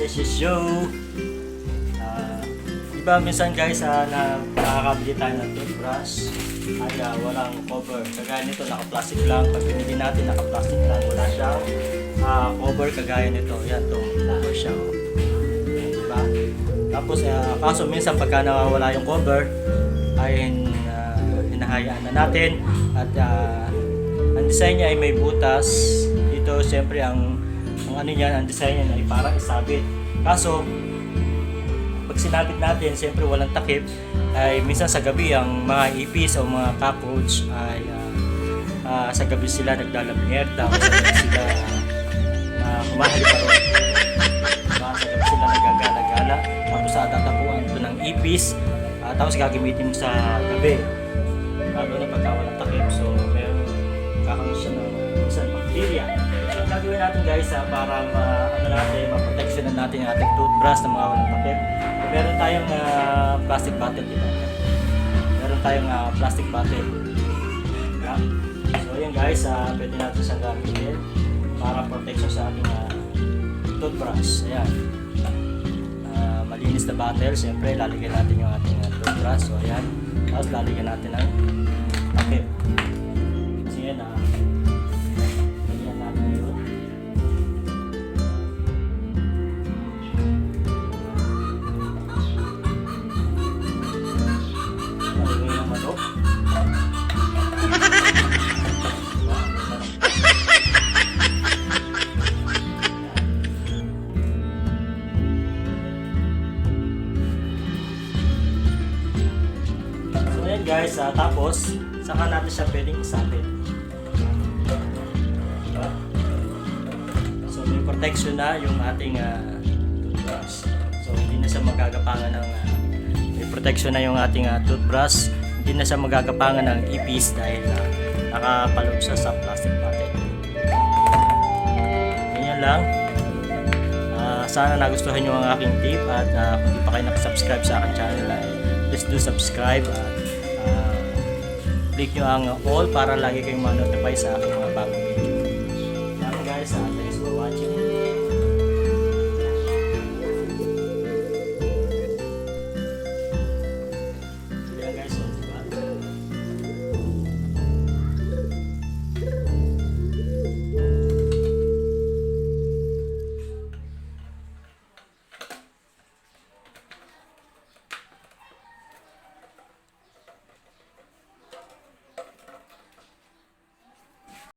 this is Joe. Diba minsan guys na nakakabili tayo ng toothbrush ay walang cover. Kagaya nito naka-plastic lang. Pag pinili natin naka-plastic lang, wala siyang cover kagaya nito. Yan, itong cover siya. Oh. Yan, diba? Tapos kaso minsan pagka nawawala yung cover ay hinahayaan na natin at ang design niya ay may butas. Dito siyempre ang ano niyan, ang design niya ay parang isabit. Kaso pag sinabit natin, siyempre walang takip, ay minsan sa gabi ang mga ipis o mga cockroach ay sa gabi sila naglalamierda o sa gabi sila humahaliparo. Sa gabi sila nagagala-gala, tapos tatapuan ito ng ipis, tapos gagamitin mo sa gabi. Lalo na pagka walang takip, so meron kakaroon siya ng minsan bacteria. So ang gagawin natin guys para ma-protection natin yung ating toothbrush na mga walang takip. Meron tayong plastic bottle, diba? Meron tayong plastic bottle. Yeah. So ayan guys, pwede natin siyang gamitin para protection sa ating toothbrush. Ayan. Malinis na bottle, siyempre lalagyan natin yung ating toothbrush. So ayan, tapos lalagyan natin ng takip. Kasi yan, lagyan natin yun. Guys, tapos saka natin siya pwedeng isabit. So may protection na yung ating toothbrush. So hindi na siya magagapangan ng may protection na yung ating toothbrush. Hindi na siya magagapangan ng ipis dahil nakapaloob siya sa plastic bottle. Ganyan lang. Sana nagustuhan nyo ang aking tip at kung di pa kayo nakasubscribe sa aking channel ay please do subscribe at click nyo ang all para lagi kayong ma-notify sa aking mga bagong